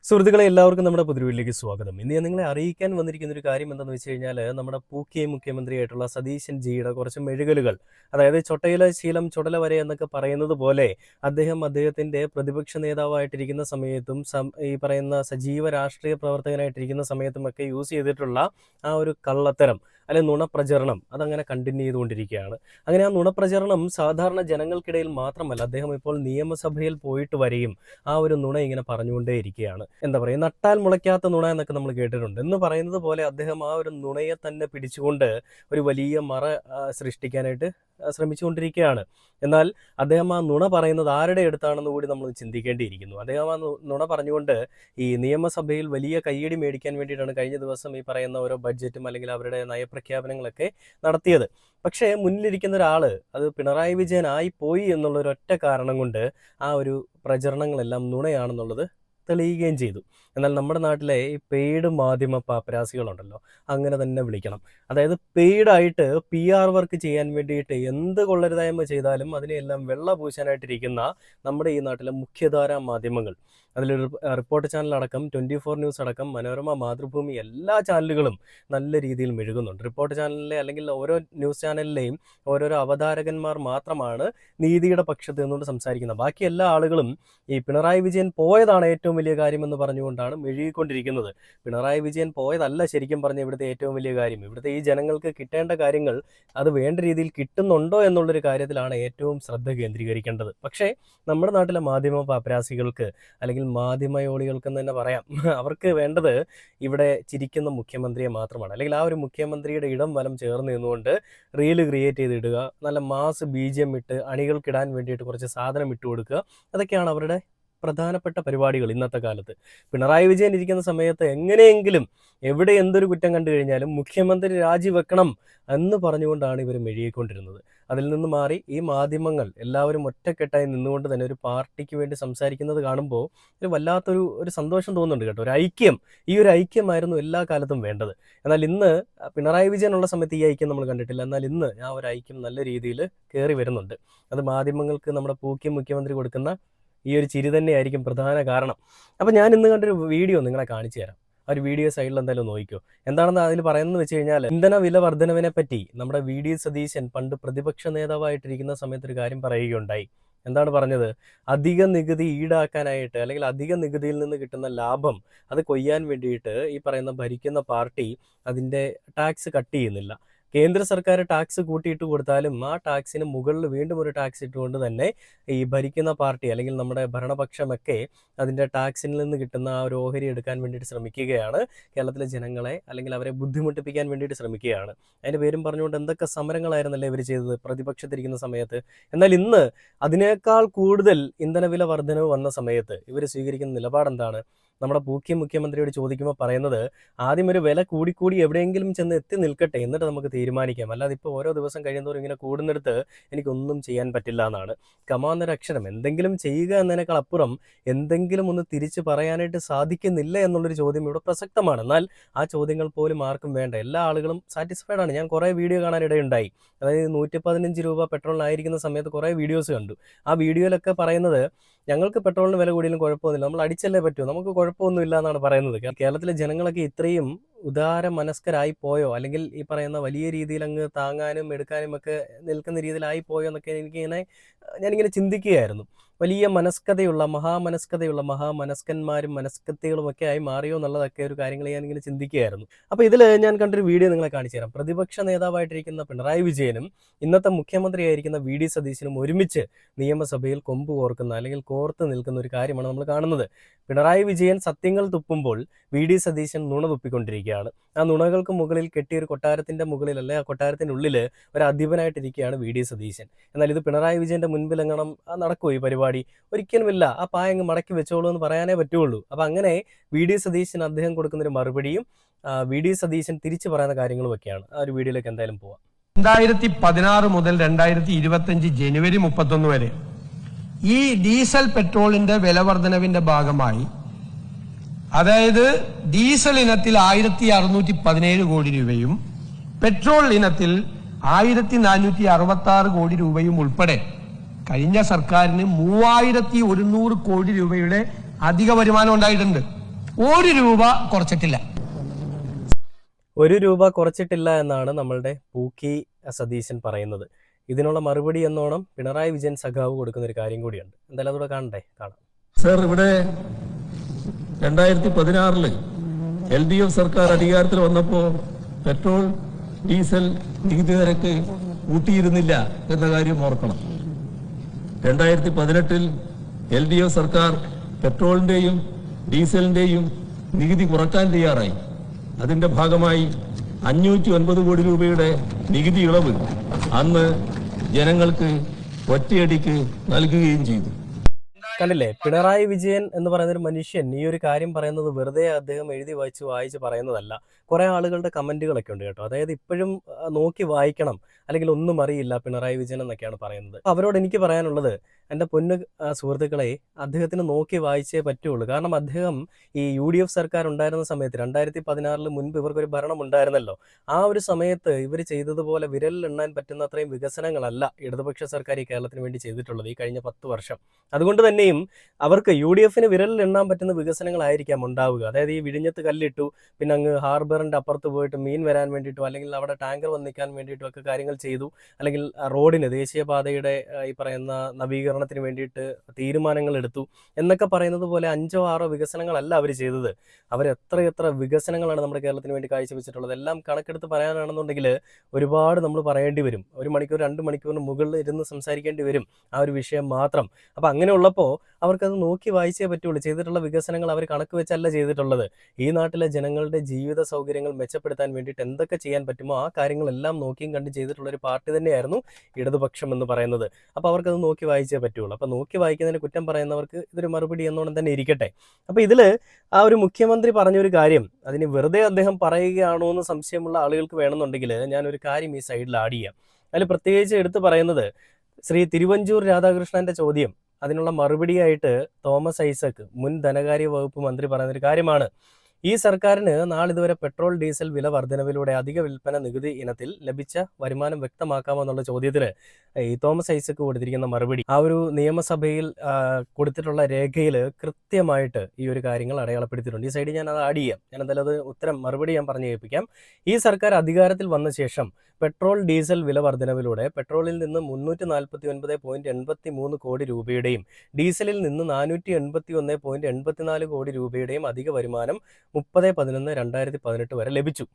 സുഹൃത്തുക്കളെ എല്ലാവർക്കും നമ്മുടെ പുതിയ സ്വാഗതം. ഇന്ന് ഞാൻ നിങ്ങളെ അറിയിക്കാൻ വന്നിരിക്കുന്ന ഒരു കാര്യം എന്താണെന്ന് വെച്ച് കഴിഞ്ഞാൽ നമ്മുടെ മുഖ്യമന്ത്രിയായിട്ടുള്ള സതീശൻ ജിയുടെ കുറച്ച് മെഴുകലുകൾ, അതായത് ചൊട്ടയിലെ ശീലം ചുടല വരെ എന്നൊക്കെ പറയുന്നത് പോലെ അദ്ദേഹത്തിൻ്റെ പ്രതിപക്ഷ നേതാവായിട്ടിരിക്കുന്ന സമയത്തും ഈ പറയുന്ന സജീവ രാഷ്ട്രീയ പ്രവർത്തകനായിട്ടിരിക്കുന്ന സമയത്തുമൊക്കെ യൂസ് ചെയ്തിട്ടുള്ള ആ ഒരു കള്ളത്തരം അല്ലെങ്കിൽ നുണപ്രചരണം അതങ്ങനെ കണ്ടിന്യൂ ചെയ്തുകൊണ്ടിരിക്കുകയാണ്. അങ്ങനെ ആ നുണപ്രചരണം സാധാരണ ജനങ്ങൾക്കിടയിൽ മാത്രമല്ല, അദ്ദേഹം ഇപ്പോൾ നിയമസഭയിൽ പോയിട്ട് വരെയും ആ ഒരു നുണ ഇങ്ങനെ പറഞ്ഞുകൊണ്ടേയിരിക്കുകയാണ്. എന്താ പറയുക, നട്ടാൽ മുളയ്ക്കാത്ത നുണ എന്നൊക്കെ നമ്മൾ കേട്ടിട്ടുണ്ട്. എന്ന് പറയുന്നത് പോലെ അദ്ദേഹം ആ ഒരു നുണയെ തന്നെ പിടിച്ചുകൊണ്ട് ഒരു വലിയ മറ സൃഷ്ടിക്കാനായിട്ട് ശ്രമിച്ചുകൊണ്ടിരിക്കുകയാണ്. എന്നാൽ അദ്ദേഹം ആ നുണ പറയുന്നത് ആരുടെ അടുത്താണെന്ന് കൂടി നമ്മൾ ചിന്തിക്കേണ്ടിയിരിക്കുന്നു. അദ്ദേഹം ആ നുണ പറഞ്ഞുകൊണ്ട് ഈ നിയമസഭയിൽ വലിയ കയ്യടി മേടിക്കാൻ വേണ്ടിയിട്ടാണ് കഴിഞ്ഞ ദിവസം ഈ പറയുന്ന ഓരോ ബഡ്ജറ്റും അല്ലെങ്കിൽ അവരുടെ നയപ്രഖ്യാപനങ്ങളൊക്കെ നടത്തിയത്. പക്ഷേ മുന്നിലിരിക്കുന്ന ഒരാൾ അത് പിണറായി വിജയൻ ആയിപ്പോയി എന്നുള്ള ഒരൊറ്റ കാരണം കൊണ്ട് ആ ഒരു പ്രചരണങ്ങളെല്ലാം നുണയാണെന്നുള്ളത് തെളിയുകയും ചെയ്തു. എന്നാൽ നമ്മുടെ നാട്ടിലെ ഈ പെയ്ഡ് മാധ്യമ പാപ്പരാസികളുണ്ടല്ലോ, അങ്ങനെ തന്നെ വിളിക്കണം. അതായത് പെയ്ഡായിട്ട് PR വർക്ക് ചെയ്യാൻ വേണ്ടിയിട്ട് എന്ത് കൊള്ളരുതായ്മ ചെയ്താലും അതിനെയെല്ലാം വെള്ള പൂശാനായിട്ടിരിക്കുന്ന നമ്മുടെ ഈ നാട്ടിലെ മുഖ്യധാരാ മാധ്യമങ്ങൾ, അതിലൊരു റിപ്പോർട്ട് ചാനലടക്കം 24 ന്യൂസ് അടക്കം മനോരമ, മാതൃഭൂമി എല്ലാ ചാനലുകളും നല്ല രീതിയിൽ മെഴുകുന്നുണ്ട്. റിപ്പോർട്ട് ചാനലിലെ അല്ലെങ്കിൽ ഓരോ ന്യൂസ് ചാനലിലെയും ഓരോരോ അവതാരകന്മാർ മാത്രമാണ് നീതിയുടെ പക്ഷത്ത് നിന്നുകൊണ്ട് സംസാരിക്കുന്നത്. ബാക്കി എല്ലാ ആളുകളും ഈ പിണറായി വിജയൻ പോയതാണ് ഏറ്റവും വലിയ കാര്യമെന്ന് പറഞ്ഞുകൊണ്ടാണ് മെഴുകിക്കൊണ്ടിരിക്കുന്നത്. പിണറായി വിജയൻ പോയതല്ല ശരിക്കും പറഞ്ഞ ഇവിടുത്തെ ഏറ്റവും വലിയ കാര്യം. ഇവിടുത്തെ ഈ ജനങ്ങൾക്ക് കിട്ടേണ്ട കാര്യങ്ങൾ അത് വേണ്ട രീതിയിൽ കിട്ടുന്നുണ്ടോ എന്നുള്ളൊരു കാര്യത്തിലാണ് ഏറ്റവും ശ്രദ്ധ കേന്ദ്രീകരിക്കേണ്ടത്. പക്ഷേ നമ്മുടെ നാട്ടിലെ മാധ്യമ പാപ്പരാസികൾക്ക് അല്ലെങ്കിൽ മാധ്യമയോളികൾക്കെന്ന് തന്നെ പറയാം, അവർക്ക് വേണ്ടത് ഇവിടെ ചിരിക്കുന്ന മുഖ്യമന്ത്രിയെ മാത്രമാണ്. അല്ലെങ്കിൽ ആ ഒരു മുഖ്യമന്ത്രിയുടെ ഇടം വലം ചേർന്ന് നിന്നുകൊണ്ട് റീല് ക്രിയേറ്റ് ചെയ്തിടുക, നല്ല മാസ് BGM ഇട്ട് അണികൾക്കിടാൻ വേണ്ടിയിട്ട് കുറച്ച് സാധനം ഇട്ട് കൊടുക്കുക, അതൊക്കെയാണ് അവരുടെ പ്രധാനപ്പെട്ട പരിപാടികൾ ഇന്നത്തെ കാലത്ത്. പിണറായി വിജയൻ ഇരിക്കുന്ന സമയത്ത് എങ്ങനെയെങ്കിലും എവിടെ എന്തൊരു കുറ്റം കണ്ടു കഴിഞ്ഞാലും മുഖ്യമന്ത്രി രാജിവെക്കണം എന്ന് പറഞ്ഞുകൊണ്ടാണ് ഇവർ മെഴുകിക്കൊണ്ടിരുന്നത്. അതിൽ നിന്ന് മാറി ഈ മാധ്യമങ്ങൾ എല്ലാവരും ഒറ്റക്കെട്ടായി നിന്നുകൊണ്ട് തന്നെ ഒരു പാർട്ടിക്ക് വേണ്ടി സംസാരിക്കുന്നത് കാണുമ്പോൾ ഒരു വല്ലാത്തൊരു സന്തോഷം തോന്നുന്നുണ്ട് കേട്ടോ. ഒരു ഐക്യം, ഈ ഒരു ഐക്യമായിരുന്നു എല്ലാ കാലത്തും വേണ്ടത്. എന്നാൽ ഇന്ന് പിണറായി വിജയനുള്ള സമയത്ത് ഈ ഐക്യം നമ്മൾ കണ്ടിട്ടില്ല. എന്നാൽ ഇന്ന് ആ ഒരു ഐക്യം നല്ല രീതിയിൽ കയറി വരുന്നുണ്ട്. അത് മാധ്യമങ്ങൾക്ക് നമ്മുടെ മുഖ്യമന്ത്രി കൊടുക്കുന്ന ഈ ഒരു ചിരി തന്നെയായിരിക്കും പ്രധാന കാരണം. അപ്പം ഞാൻ ഇന്ന് കണ്ടൊരു വീഡിയോ നിങ്ങളെ കാണിച്ചു തരാം. ആ ഒരു വീഡിയോ സൈഡിൽ എന്തായാലും നോക്കിക്കോ. എന്താണെന്ന് അതിൽ പറയുന്നത് വെച്ച് കഴിഞ്ഞാൽ, ഇന്ധന വില വർധനവിനെ പറ്റി നമ്മുടെ VD സതീശൻ പണ്ട് പ്രതിപക്ഷ നേതാവായിട്ടിരിക്കുന്ന സമയത്ത് ഒരു കാര്യം പറയുകയുണ്ടായി. എന്താണ് പറഞ്ഞത്? അധിക നികുതി ഈടാക്കാനായിട്ട് അല്ലെങ്കിൽ അധിക നികുതിയിൽ നിന്ന് കിട്ടുന്ന ലാഭം അത് കൊയ്യാൻ വേണ്ടിയിട്ട് ഈ പറയുന്ന ഭരിക്കുന്ന പാർട്ടി അതിൻ്റെ ടാക്സ് കട്ട് ചെയ്യുന്നില്ല. കേന്ദ്ര സർക്കാർ ടാക്സ് കൂട്ടിയിട്ട് കൊടുത്താലും ആ ടാക്സിന് മുകളിൽ വീണ്ടും ഒരു ടാക്സ് ഇട്ടുകൊണ്ട് തന്നെ ഈ ഭരിക്കുന്ന പാർട്ടി അല്ലെങ്കിൽ നമ്മുടെ ഭരണപക്ഷമൊക്കെ അതിൻ്റെ ടാക്സിൽ നിന്ന് കിട്ടുന്ന ആ ഒരു ഓഹരി എടുക്കാൻ വേണ്ടിയിട്ട് ശ്രമിക്കുകയാണ്. കേരളത്തിലെ ജനങ്ങളെ അല്ലെങ്കിൽ അവരെ ബുദ്ധിമുട്ടിപ്പിക്കാൻ വേണ്ടിയിട്ട് ശ്രമിക്കുകയാണ്. അതിൻ്റെ പേരും പറഞ്ഞുകൊണ്ട് എന്തൊക്കെ സമരങ്ങളായിരുന്നല്ലേ ഇവർ ചെയ്തത് പ്രതിപക്ഷത്തിരിക്കുന്ന സമയത്ത്. എന്നാൽ ഇന്ന് അതിനേക്കാൾ കൂടുതൽ ഇന്ധനവില വർധനവ് വന്ന സമയത്ത് ഇവർ സ്വീകരിക്കുന്ന നിലപാടെന്താണ്? നമ്മുടെ മുഖ്യമന്ത്രിയോട് ചോദിക്കുമ്പോൾ പറയുന്നത്, ആദ്യം ഒരു വില കൂടിക്കൂടി എവിടെയെങ്കിലും ചെന്ന് എത്തി നിൽക്കട്ടെ, എന്നിട്ട് നമുക്ക് തീരുമാനിക്കാം. അല്ലാതെ ഇപ്പോൾ ഓരോ ദിവസം കഴിയുന്നവരും ഇങ്ങനെ കൂടുന്നിടത്ത് എനിക്കൊന്നും ചെയ്യാൻ പറ്റില്ല എന്നാണ്. കമാന്നൊരു അക്ഷരം എന്തെങ്കിലും ചെയ്യുക എന്നതിനേക്കാൾ അപ്പുറം എന്തെങ്കിലും ഒന്ന് തിരിച്ച് പറയാനായിട്ട് സാധിക്കുന്നില്ല എന്നുള്ളൊരു ചോദ്യം ഇവിടെ പ്രസക്തമാണ്. എന്നാൽ ആ ചോദ്യങ്ങൾ പോലും ആർക്കും വേണ്ട. എല്ലാ ആളുകളും സാറ്റിസ്ഫൈഡ് ആണ്. ഞാൻ കുറേ വീഡിയോ കാണാനിടയുണ്ടായി. അതായത് 115 രൂപ പെട്രോളിനായിരിക്കുന്ന സമയത്ത് കുറേ വീഡിയോസ് കണ്ടു. ആ വീഡിയോയിലൊക്കെ പറയുന്നത്, ഞങ്ങൾക്ക് പെട്രോളിന് വില കൂടിയാലും കുഴപ്പമൊന്നുമില്ല, നമ്മൾ അടിച്ചല്ലേ പറ്റൂ, നമുക്ക് കുഴപ്പമൊന്നുമില്ല എന്നാണ് പറയുന്നത്. കേരളത്തിലെ ജനങ്ങളൊക്കെ ഇത്രയും ഉദാര മനസ്കരായി പോയോ, അല്ലെങ്കിൽ ഈ പറയുന്ന വലിയ രീതിയിൽ അങ്ങ് താങ്ങാനും എടുക്കാനും ഒക്കെ നിൽക്കുന്ന രീതിയിലായി പോയോ എന്നൊക്കെ ഞാനിങ്ങനെ ചിന്തിക്കുകയായിരുന്നു. വലിയ മനസ്കതയുള്ള മഹാമനസ്കന്മാരും മനസ്കത്തികളും ഒക്കെ ആയി മാറിയോ എന്നുള്ളതൊക്കെ ഒരു കാര്യങ്ങൾ ഞാനിങ്ങനെ ചിന്തിക്കുകയായിരുന്നു. അപ്പോൾ ഇതിൽ ഞാൻ കണ്ടൊരു വീഡിയോ നിങ്ങളെ കാണിച്ചു തരാം. പ്രതിപക്ഷ നേതാവായിട്ടിരിക്കുന്ന പിണറായി വിജയനും ഇന്നത്തെ മുഖ്യമന്ത്രിയായിരിക്കുന്ന VD സതീശനും ഒരുമിച്ച് നിയമസഭയിൽ കൊമ്പ് കോർക്കുന്ന അല്ലെങ്കിൽ കോർത്ത് നിൽക്കുന്ന ഒരു കാര്യമാണ് നമ്മൾ കാണുന്നത്. പിണറായി വിജയൻ സത്യങ്ങൾ തുപ്പുമ്പോൾ VD സതീശൻ നുണ തുപ്പിക്കൊണ്ടിരിക്കുകയാണ്. ആ നുണകൾക്ക് മുകളിൽ കെട്ടിയൊരു കൊട്ടാരത്തിൻ്റെ മുകളിൽ, അല്ലെ ആ കൊട്ടാരത്തിനുള്ളിൽ ഒരു അധിപനായിട്ടിരിക്കുകയാണ് VD സതീശൻ. എന്നാൽ ഇത് പിണറായി വിജയൻ്റെ മുൻപിൽ എങ്ങണം നടക്കുമോ ഈ പരിപാടി? ഒരിക്കലുമില്ല. ആ പായങ്ങ് മടക്കി വെച്ചോളൂ എന്ന് പറയാനേ പറ്റുള്ളൂ. അപ്പം അങ്ങനെ VD സതീശൻ അദ്ദേഹം കൊടുക്കുന്നൊരു മറുപടിയും VD സതീശൻ തിരിച്ചു പറയുന്ന കാര്യങ്ങളുമൊക്കെയാണ്. ആ ഒരു വീഡിയോയിലേക്ക് എന്തായാലും പോവാം. 2016 മുതൽ 2025 ജനുവരി 31 വരെ ഈ ഡീസൽ പെട്രോളിന്റെ വില വർധനവിന്റെ ഭാഗമായി, അതായത് ഡീസൽ ഇനത്തിൽ 1617 കോടി രൂപയും പെട്രോൾ ഇനത്തിൽ 1466 കോടി രൂപയും ഉൾപ്പെടെ കഴിഞ്ഞ സർക്കാരിന് 3100 കോടി രൂപയുടെ അധിക വരുമാനം ഉണ്ടായിട്ടുണ്ട്. ഒരു രൂപ കുറച്ചിട്ടില്ല. ₹1 കുറച്ചിട്ടില്ല എന്നാണ് നമ്മളുടെ പൂക്കി സതീശൻ പറയുന്നത്. ഇതിനുള്ള മറുപടി എന്നോണം പിണറായി വിജയൻ സഖാവ് കൊടുക്കുന്ന ഒരു കാര്യം കൂടിയുണ്ട്. എന്തായാലും അതുകൂടെ കാണാം. സർ, ഇവിടെ 2016 LDF സർക്കാർ അധികാരത്തിൽ വന്നപ്പോ പെട്രോൾ ഡീസൽ നികുതി നിരക്ക് കൂട്ടിയിരുന്നില്ല എന്ന കാര്യം ഓർക്കണം. 2018 LDF സർക്കാർ പെട്രോളിന്റെയും ഡീസലിന്റെയും നികുതി കുറക്കാൻ തയ്യാറായി. അതിന്റെ ഭാഗമായി 509 കോടി രൂപയുടെ നികുതി ഇളവ് അന്ന് ജനങ്ങൾക്ക് ഒറ്റയടിക്ക് നൽകുകയും ചെയ്തു. കണ്ടില്ലേ, പിണറായി വിജയൻ എന്ന് പറയുന്ന ഒരു മനുഷ്യൻ ഈ ഒരു കാര്യം പറയുന്നത് വെറുതെ അദ്ദേഹം എഴുതി വായിച്ച് പറയുന്നതല്ല. കുറെ ആളുകളുടെ കമന്റുകളൊക്കെ ഉണ്ട് കേട്ടോ. അതായത് ഇപ്പോഴും നോക്കി വായിക്കണം, അല്ലെങ്കിൽ ഒന്നും അറിയില്ല പിണറായി വിജയൻ എന്നൊക്കെയാണ് പറയുന്നത്. അവരോട് എനിക്ക് പറയാനുള്ളത്, എൻ്റെ പൊന്നു സുഹൃത്തുക്കളെ, അദ്ദേഹത്തിന് നോക്കി വായിച്ചേ പറ്റുള്ളൂ. കാരണം അദ്ദേഹം ഈ UDF സർക്കാർ ഉണ്ടായിരുന്ന സമയത്ത് 2016 മുൻപ് ഇവർക്കൊരു ഭരണം ഉണ്ടായിരുന്നല്ലോ. ആ ഒരു സമയത്ത് ഇവർ ചെയ്തതുപോലെ വിരലിൽ എണ്ണാൻ പറ്റുന്ന അത്രയും വികസനങ്ങളല്ല ഇടതുപക്ഷ സർക്കാർ ഈ കേരളത്തിന് വേണ്ടി ചെയ്തിട്ടുള്ളത് ഈ കഴിഞ്ഞ 10 വർഷം. അതുകൊണ്ട് തന്നെയും അവർക്ക് UDFന് വിരലിൽ എണ്ണാൻ പറ്റുന്ന വികസനങ്ങളായിരിക്കാം ഉണ്ടാവുക. അതായത് ഈ വിഴിഞ്ഞത്ത് കല്ലിട്ടു, പിന്നെ അങ്ങ് ഹാർബറിന്റെ അപ്പുറത്ത് പോയിട്ട് മീൻ വരാൻ വേണ്ടിയിട്ടോ, അല്ലെങ്കിൽ അവിടെ ടാങ്കർ വന്ന് നിൽക്കാൻ വേണ്ടിയിട്ടോ ഒക്കെ കാര്യങ്ങൾ ചെയ്തു. അല്ലെങ്കിൽ റോഡിന്, ദേശീയപാതയുടെ ഈ പറയുന്ന നവീകരണത്തിന് വേണ്ടിയിട്ട് തീരുമാനങ്ങൾ എടുത്തു എന്നൊക്കെ പറയുന്നത് പോലെ 5 or 6 വികസനങ്ങളല്ല അവർ ചെയ്തത്. അവർ എത്ര വികസനങ്ങളാണ് നമ്മുടെ കേരളത്തിന് വേണ്ടി കാഴ്ചവെച്ചിട്ടുള്ളത്. എല്ലാം കണക്കെടുത്ത് പറയാനാണെന്നുണ്ടെങ്കിൽ ഒരുപാട് നമ്മൾ പറയേണ്ടി വരും. 1 മണിക്കൂർ 2 മണിക്കൂറിന് മുകളിൽ ഇരുന്ന് സംസാരിക്കേണ്ടി വരും ആ ഒരു വിഷയം മാത്രം. അപ്പം അങ്ങനെ ഉള്ളപ്പോൾ അവർക്കത് നോക്കി വായിച്ചേ പറ്റുള്ളൂ. ചെയ്തിട്ടുള്ള വികസനങ്ങൾ അവർ കണക്ക് വെച്ചല്ല ചെയ്തിട്ടുള്ളത്. ഈ നാട്ടിലെ ജനങ്ങളുടെ ജീവിത സൗകര്യങ്ങൾ മെച്ചപ്പെടുത്താൻ വേണ്ടിയിട്ട് എന്തൊക്കെ ചെയ്യാൻ പറ്റുമോ ആ കാര്യങ്ങളെല്ലാം നോക്കിയും കണ്ട് ചെയ്തിട്ടുള്ള ഒരു പാർട്ടി തന്നെയായിരുന്നു ഇടതുപക്ഷം എന്ന് പറയുന്നത്. അപ്പോൾ അവർക്കത് നോക്കി വായിച്ചേ പറ്റുള്ളൂ. അപ്പോൾ നോക്കി വായിക്കുന്നതിന് കുറ്റം പറയുന്നവർക്ക് ഇതൊരു മറുപടി എന്നോണം തന്നെ ഇരിക്കട്ടെ. അപ്പോൾ ഇതിൽ ആ ഒരു മുഖ്യമന്ത്രി പറഞ്ഞൊരു കാര്യം, അതിന് വെറുതെ അദ്ദേഹം പറയുകയാണോ എന്ന് സംശയമുള്ള ആളുകൾക്ക് വേണമെന്നുണ്ടെങ്കിൽ ഞാനൊരു കാര്യം ഈ സൈഡിൽ ആഡ് ചെയ്യാം. അതിൽ പ്രത്യേകിച്ച് എടുത്ത് പറയുന്നത്, ശ്രീ തിരുവഞ്ചൂർ രാധാകൃഷ്ണന്റെ ചോദ്യം, അതിനുള്ള മറുപടിയായിട്ട് തോമസ് ഐസക്, മുൻ ധനകാര്യ വകുപ്പ് മന്ത്രി, പറയുന്നൊരു കാര്യമാണ്. ഈ സർക്കാരിന് നാളിതുവരെ പെട്രോൾ ഡീസൽ വില വർധനവിലൂടെ അധിക വിൽപ്പന നികുതി ഇനത്തിൽ ലഭിച്ച വരുമാനം വ്യക്തമാക്കാമോ എന്നുള്ള ചോദ്യത്തിന് ഈ തോമസ് ഐസക് കൊടുത്തിരിക്കുന്ന മറുപടി, ആ ഒരു നിയമസഭയിൽ കൊടുത്തിട്ടുള്ള രേഖയിൽ കൃത്യമായിട്ട് ഈ ഒരു കാര്യങ്ങൾ അടയാളപ്പെടുത്തിയിട്ടുണ്ട്. ഈ സൈഡിൽ ഞാൻ അത് ആഡ് ചെയ്യാം. ഞാൻ എന്തായാലും അത് മറുപടി ഞാൻ പറഞ്ഞു കേൾപ്പിക്കാം. ഈ സർക്കാർ അധികാരത്തിൽ വന്ന ശേഷം പെട്രോൾ ഡീസൽ വില വർധനവിലൂടെ പെട്രോളിൽ നിന്ന് 349.83 കോടി രൂപയുടെയും ഡീസലിൽ നിന്ന് 481.84 കോടി രൂപയുടെയും അധിക വരുമാനം 30/11/2018 വരെ ലഭിച്ചു.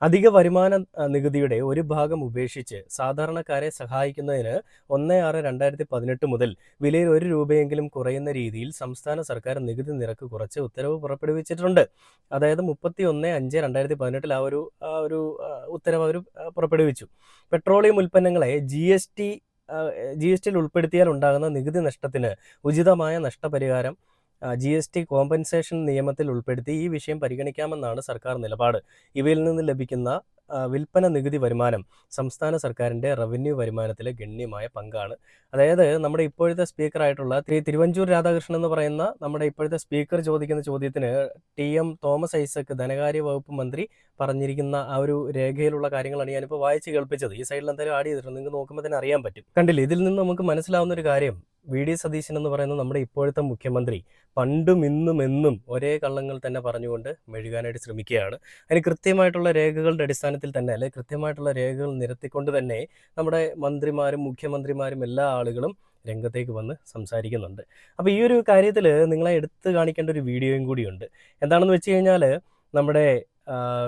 അധിക വരുമാന നികുതിയുടെ ഒരു ഭാഗം ഉപേക്ഷിച്ച് സാധാരണക്കാരെ സഹായിക്കുന്നതിന് 1/6/2018 മുതൽ വിലയിൽ 1 രൂപയെങ്കിലും കുറയുന്ന രീതിയിൽ സംസ്ഥാന സർക്കാർ നികുതി നിരക്ക് കുറച്ച് ഉത്തരവ് പുറപ്പെടുവിച്ചിട്ടുണ്ട്. അതായത് 31/5/2018 ആ ഒരു ഉത്തരവ് അവർ പുറപ്പെടുവിച്ചു. പെട്രോളിയം ഉൽപ്പന്നങ്ങളെ GSTയിൽ ഉൾപ്പെടുത്തിയാൽ ഉണ്ടാകുന്ന നികുതി നഷ്ടത്തിന് ഉചിതമായ നഷ്ടപരിഹാരം GST കോമ്പൻസേഷൻ നിയമത്തിൽ ഉൾപ്പെടുത്തി ഈ വിഷയം പരിഗണിക്കാമെന്നാണ് സർക്കാർ നിലപാട്. ഇവയിൽ നിന്ന് ലഭിക്കുന്ന വിൽപ്പന നികുതി വരുമാനം സംസ്ഥാന സർക്കാരിൻ്റെ റവന്യൂ വരുമാനത്തിലെ ഗണ്യമായ പങ്കാണ്. അതായത് നമ്മുടെ ഇപ്പോഴത്തെ സ്പീക്കറായിട്ടുള്ള തിരുവഞ്ചൂർ രാധാകൃഷ്ണൻ എന്ന് പറയുന്ന നമ്മുടെ ഇപ്പോഴത്തെ സ്പീക്കർ ചോദിക്കുന്ന ചോദ്യത്തിന് TM തോമസ് ഐസക്, ധനകാര്യ വകുപ്പ് മന്ത്രി, പറഞ്ഞിരിക്കുന്ന ആ ഒരു രേഖയിലുള്ള കാര്യങ്ങളാണ് ഞാനിപ്പോൾ വായിച്ച് കേൾപ്പിച്ചത്. ഈ സൈഡിൽ എന്തായാലും ആഡ് ചെയ്തിട്ടുണ്ട്, നിങ്ങൾക്ക് നോക്കുമ്പോൾ തന്നെ അറിയാൻ പറ്റും. കണ്ടില്ലേ, ഇതിൽ നിന്ന് നമുക്ക് മനസ്സിലാവുന്ന ഒരു കാര്യം, VD സതീശൻ എന്ന് പറയുന്ന നമ്മുടെ ഇപ്പോഴത്തെ മുഖ്യമന്ത്രി പണ്ടും ഇന്നും എന്നും ഒരേ കള്ളങ്ങൾ തന്നെ പറഞ്ഞുകൊണ്ട് മെഴുകാനായിട്ട് ശ്രമിക്കുകയാണ്. അതിന് കൃത്യമായിട്ടുള്ള രേഖകളുടെ അടിസ്ഥാനത്തിൽ തന്നെ, അല്ലെങ്കിൽ കൃത്യമായിട്ടുള്ള രേഖകൾ നിരത്തിക്കൊണ്ട് തന്നെ നമ്മുടെ മന്ത്രിമാരും മുഖ്യമന്ത്രിമാരും എല്ലാ ആളുകളും രംഗത്തേക്ക് വന്ന് സംസാരിക്കുന്നുണ്ട്. അപ്പോൾ ഈ ഒരു കാര്യത്തിൽ നിങ്ങളെ എടുത്ത് കാണിക്കേണ്ട ഒരു വീഡിയോയും കൂടിയുണ്ട്. എന്താണെന്ന് വെച്ച് കഴിഞ്ഞാൽ, നമ്മുടെ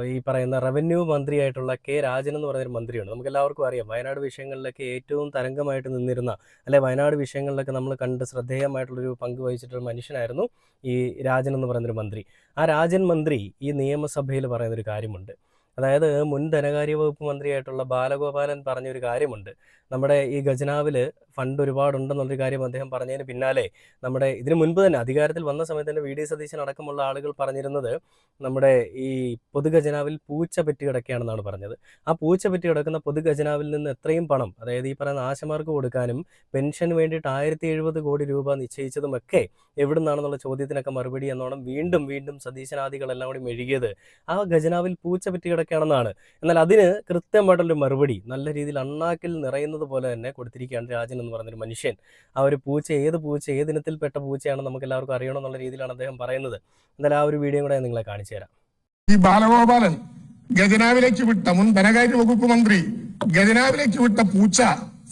ഈ പറയുന്ന റവന്യൂ മന്ത്രിയായിട്ടുള്ള K. രാജൻ എന്ന് പറയുന്നൊരു മന്ത്രിയുണ്ട്. നമുക്ക് എല്ലാവർക്കും അറിയാം, വയനാട് വിഷയങ്ങളിലൊക്കെ ഏറ്റവും തരംഗമായിട്ട് നിന്നിരുന്ന, അല്ലെ വയനാട് വിഷയങ്ങളിലൊക്കെ നമ്മൾ കണ്ട് ശ്രദ്ധേയമായിട്ടുള്ളൊരു പങ്ക് വഹിച്ചിട്ടൊരു മനുഷ്യനായിരുന്നു ഈ രാജൻ എന്ന് പറയുന്നൊരു മന്ത്രി. ആ രാജൻ മന്ത്രി ഈ നിയമസഭയിൽ പറയുന്നൊരു കാര്യമുണ്ട്. അതായത് മുൻ ധനകാര്യ വകുപ്പ് മന്ത്രിയായിട്ടുള്ള ബാലഗോപാലൻ പറഞ്ഞൊരു കാര്യമുണ്ട്. നമ്മുടെ ഈ ഖജനാവിൽ ഫണ്ട് ഒരുപാടുണ്ടെന്നുള്ളൊരു കാര്യം അദ്ദേഹം പറഞ്ഞതിന് പിന്നാലെ നമ്മുടെ ഇതിനു മുൻപ് തന്നെ അധികാരത്തിൽ വന്ന സമയത്ത് തന്നെ VD സതീശൻ അടക്കമുള്ള ആളുകൾ പറഞ്ഞിരുന്നത് നമ്മുടെ ഈ പൊതുഖജനാവിൽ പൂച്ച പെറ്റി കിടക്കുകയാണെന്നാണ് പറഞ്ഞത്. ആ പൂച്ച പെറ്റി കിടക്കുന്ന പൊതുഖജനാവിൽ നിന്ന് എത്രയും പണം, അതായത് ഈ പറയുന്ന ആശമാർക്ക് കൊടുക്കാനും പെൻഷന് വേണ്ടിയിട്ട് 1070 കോടി രൂപ നിശ്ചയിച്ചതുമൊക്കെ എവിടെ നിന്നാണെന്നുള്ള ചോദ്യത്തിനൊക്കെ മറുപടി എന്നോണം വീണ്ടും സതീശനാദികളെല്ലാം കൂടി മെഴുകിയത് ആ ഖജനാവിൽ പൂച്ച പെറ്റി കിടക്കുന്ന എന്തൊക്കെയാണെന്നാണ്. എന്നാൽ അതിന് കൃത്യമായിട്ടുള്ളൊരു മറുപടി നല്ല രീതിയിൽ അണ്ണാക്കിൽ നിറയുന്നത് പോലെ തന്നെ കൊടുത്തിരിക്കുകയാണ് രാജൻ എന്ന് പറഞ്ഞൊരു മനുഷ്യൻ. ആ ഒരു പൂച്ച, ഏത് ഇനത്തിൽപ്പെട്ട പൂച്ചയാണെന്ന് നമുക്ക് എല്ലാവർക്കും അറിയണമെന്നുള്ള രീതിയിലാണ് അദ്ദേഹം പറയുന്നത്. എന്തായാലും ആ ഒരു വീഡിയോ കൂടെ ഞാൻ നിങ്ങളെ കാണിച്ചു തരാം. ഈ ബാലഗോപാലൻ ഖജനാവിലേക്ക് വിട്ട മുൻ ധനകാര്യ വകുപ്പ് മന്ത്രി ഖജനാവിലേക്ക് വിട്ട പൂച്ച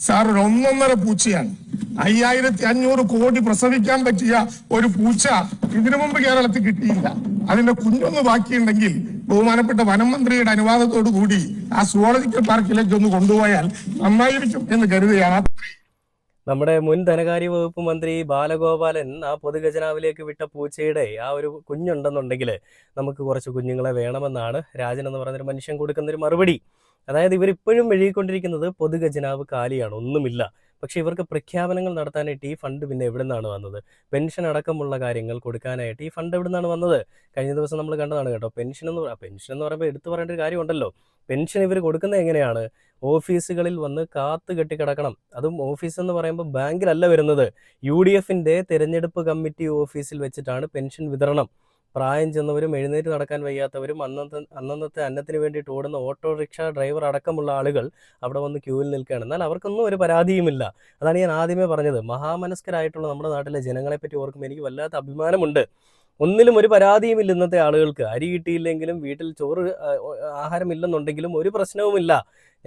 സാർ ഒരു 1.5 പൂച്ചയാണ്. 5500 കോടി പ്രസവിക്കാൻ പറ്റിയ ഒരു പൂച്ച ഇതിനു മുമ്പ് കേരളത്തിൽ കിട്ടിയില്ല. അതിന്റെ കുഞ്ഞൊന്ന് ബാക്കിയുണ്ടെങ്കിൽ ബഹുമാനപ്പെട്ട വനം മന്ത്രിയുടെ അനുവാദത്തോടു കൂടി ആ സുവോളജിക്കൽ പാർക്കിലേക്ക് ഒന്ന് കൊണ്ടുപോയാൽ നന്നായിരിക്കും എന്ന് കരുതുകയാണ്. നമ്മുടെ മുൻ ധനകാര്യ വകുപ്പ് മന്ത്രി ബാലഗോപാലൻ ആ പൊതുഖജനാവിലേക്ക് വിട്ട പൂച്ചയുടെ ആ ഒരു കുഞ്ഞുണ്ടെന്നുണ്ടെങ്കിൽ നമുക്ക് കുറച്ച് കുഞ്ഞുങ്ങളെ വേണമെന്നാണ് രാജൻ എന്ന് പറയുന്നൊരു മനുഷ്യൻ കൊടുക്കുന്നൊരു മറുപടി. അതായത് ഇവരിപ്പോഴും എഴുതിക്കൊണ്ടിരിക്കുന്നത് പൊതുഖജനാവ് കാലിയാണ്, ഒന്നുമില്ല. പക്ഷേ ഇവർക്ക് പ്രഖ്യാപനങ്ങൾ നടത്താനായിട്ട് ഈ ഫണ്ട് പിന്നെ എവിടെ നിന്നാണ് വന്നത്? പെൻഷൻ അടക്കമുള്ള കാര്യങ്ങൾ കൊടുക്കാനായിട്ട് ഈ ഫണ്ട് എവിടെ നിന്നാണ് വന്നത്? കഴിഞ്ഞ ദിവസം നമ്മൾ കണ്ടതാണ് കേട്ടോ. പെൻഷൻ എന്ന് പറയുമ്പോൾ എടുത്തു പറയേണ്ട ഒരു കാര്യമുണ്ടല്ലോ. പെൻഷൻ ഇവർ കൊടുക്കുന്നത് എങ്ങനെയാണ്? ഓഫീസുകളിൽ വന്ന് കാത്തു കെട്ടിക്കിടക്കണം. അതും ഓഫീസ് എന്ന് പറയുമ്പോൾ ബാങ്കിലല്ല വരുന്നത്. UDFന്റെ തിരഞ്ഞെടുപ്പ് കമ്മിറ്റി ഓഫീസിൽ വെച്ചിട്ടാണ് പെൻഷൻ വിതരണം. പ്രായം ചെന്നവരും എഴുന്നേറ്റ് നടക്കാൻ വയ്യാത്തവരും അന്നന്നത്തെ അന്നത്തിന് വേണ്ടിയിട്ട് ഓടുന്ന ഓട്ടോറിക്ഷ ഡ്രൈവർ അടക്കമുള്ള ആളുകൾ അവിടെ വന്ന് ക്യൂവിൽ നിൽക്കുകയാണ്. എന്നാൽ അവർക്കൊന്നും ഒരു പരാതിയുമില്ല. അതാണ് ഞാൻ ആദ്യമേ പറഞ്ഞത്. മഹാമനസ്കരായിട്ടുള്ള നമ്മുടെ നാട്ടിലെ ജനങ്ങളെപ്പറ്റി ഓർക്കുമ്പോൾ എനിക്ക് വല്ലാത്ത അഭിമാനമുണ്ട്. ഒന്നിലും ഒരു പരാതിയുമില്ല ഇന്നത്തെ ആളുകൾക്ക്. അരി കിട്ടിയില്ലെങ്കിലും വീട്ടിൽ ആഹാരമില്ലെന്നുണ്ടെങ്കിലും ഒരു പ്രശ്നവുമില്ല.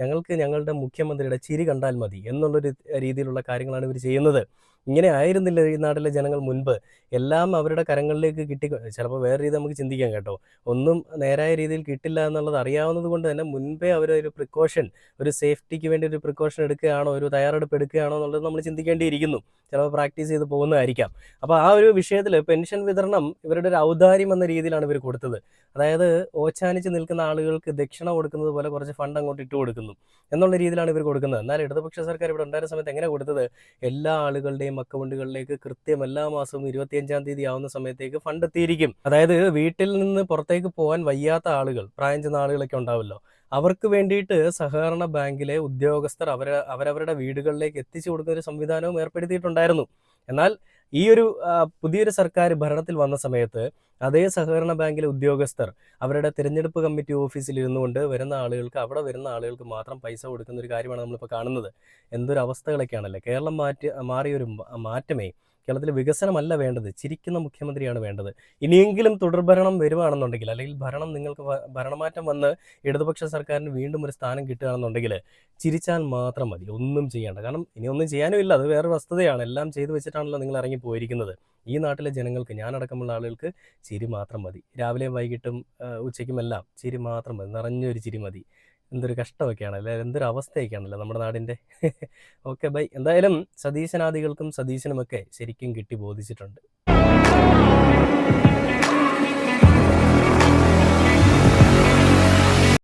ഞങ്ങൾക്ക് ഞങ്ങളുടെ മുഖ്യമന്ത്രിയുടെ ചിരി കണ്ടാൽ മതി എന്നുള്ളൊരു രീതിയിലുള്ള കാര്യങ്ങളാണ് ഇവർ ചെയ്യുന്നത്. ഇങ്ങനെ ആയിരുന്നില്ല ഈ നാട്ടിലെ ജനങ്ങൾ മുൻപ്. എല്ലാം അവരുടെ കരങ്ങളിലേക്ക് ചിലപ്പോൾ വേറെ രീതി നമുക്ക് ചിന്തിക്കാം കേട്ടോ. ഒന്നും നേരായ രീതിയിൽ കിട്ടില്ല എന്നുള്ളത് അറിയാവുന്നത് കൊണ്ട് തന്നെ മുൻപേ അവരൊരു പ്രിക്കോഷൻ, ഒരു സേഫ്റ്റിക്ക് വേണ്ടി ഒരു പ്രിക്കോഷൻ എടുക്കുകയാണോ, ഒരു തയ്യാറെടുപ്പ് എടുക്കുകയാണോ എന്നുള്ളത് നമ്മൾ ചിന്തിക്കേണ്ടിയിരിക്കുന്നു. ചിലപ്പോൾ പ്രാക്ടീസ് ചെയ്ത് പോകുന്നതായിരിക്കാം. അപ്പോൾ ആ ഒരു വിഷയത്തിൽ പെൻഷൻ വിതരണം ഇവരുടെ ഒരു ഔദാര്യം എന്ന രീതിയിലാണ് ഇവർ കൊടുത്തത്. അതായത് ഓച്ചാനിച്ച് നിൽക്കുന്ന ആളുകൾക്ക് ദക്ഷിണ കൊടുക്കുന്നത് പോലെ കുറച്ച് ഫണ്ട് അങ്ങോട്ട് ഇട്ട് കൊടുക്കുന്നു എന്നുള്ള രീതിയിലാണ് ഇവർ കൊടുക്കുന്നത്. എന്നാൽ ഇടതുപക്ഷ സർക്കാർ ഇവിടെ ഉണ്ടായിരുന്ന സമയത്ത് എങ്ങനെ കൊടുത്തത്? എല്ലാ ആളുകളുടെയും അക്കൗണ്ടുകളിലേക്ക് കൃത്യം എല്ലാ മാസവും 25-ാം തീയതി ആവുന്ന സമയത്തേക്ക് ഫണ്ട് എത്തിയിരിക്കും. അതായത് വീട്ടിൽ നിന്ന് പുറത്തേക്ക് പോകാൻ വയ്യാത്ത ആളുകൾ, പ്രായം ചെന്ന ആളുകളൊക്കെ ഉണ്ടാവുമല്ലോ, അവർക്ക് വേണ്ടിയിട്ട് സഹകരണ ബാങ്കിലെ ഉദ്യോഗസ്ഥർ അവരവരുടെ വീടുകളിലേക്ക് എത്തിച്ചു കൊടുക്കുന്ന ഒരു സംവിധാനവും ഏർപ്പെടുത്തിയിട്ടുണ്ടായിരുന്നു. എന്നാൽ ഈ ഒരു പുതിയൊരു സർക്കാർ ഭരണത്തിൽ വന്ന സമയത്ത് അതേ സഹകരണ ബാങ്കിലെ ഉദ്യോഗസ്ഥർ അവരുടെ തിരഞ്ഞെടുപ്പ് കമ്മിറ്റി ഓഫീസിൽ ഇരുന്നുകൊണ്ട് അവിടെ വരുന്ന ആളുകൾക്ക് മാത്രം പൈസ കൊടുക്കുന്ന ഒരു കാര്യമാണ് നമ്മളിപ്പോൾ കാണുന്നത്. എന്തൊരു അവസ്ഥകളൊക്കെയാണല്ലേ. കേരളം മാറിയൊരു മാറ്റമേ. കേരളത്തിൽ വികസനമല്ല വേണ്ടത്, ചിരിക്കുന്ന മുഖ്യമന്ത്രിയാണ് വേണ്ടത്. ഇനിയെങ്കിലും തുടർഭരണം വരുവാണെന്നുണ്ടെങ്കിൽ, അല്ലെങ്കിൽ നിങ്ങൾക്ക് ഭരണമാറ്റം വന്ന് ഇടതുപക്ഷ സർക്കാരിന് വീണ്ടും ഒരു സ്ഥാനം കിട്ടുകയാണെന്നുണ്ടെങ്കിൽ ചിരിച്ചാൽ മാത്രം മതി, ഒന്നും ചെയ്യേണ്ട. കാരണം ഇനി ഒന്നും ചെയ്യാനും ഇല്ല, അത് വേറെ വസ്തുതയാണ്. എല്ലാം ചെയ്തു വെച്ചിട്ടാണല്ലോ നിങ്ങൾ ഇറങ്ങി പോയിരിക്കുന്നത്. ഈ നാട്ടിലെ ജനങ്ങൾക്ക്, ഞാനടക്കമുള്ള ആളുകൾക്ക് ചിരി മാത്രം മതി. രാവിലെയും വൈകിട്ടും ഉച്ചയ്ക്കുമെല്ലാം ചിരി മാത്രം മതി, നിറഞ്ഞൊരു ചിരി മതി. എന്തൊരു കഷ്ടമൊക്കെയാണല്ലേ, എന്തൊരു അവസ്ഥയൊക്കെയാണല്ലോ നമ്മുടെ നാടിൻ്റെ. Okay bye. എന്തായാലും സതീശനാദികൾക്കും സതീശനുമൊക്കെ ശരിക്കും കിട്ടി ബോധിച്ചിട്ടുണ്ട്.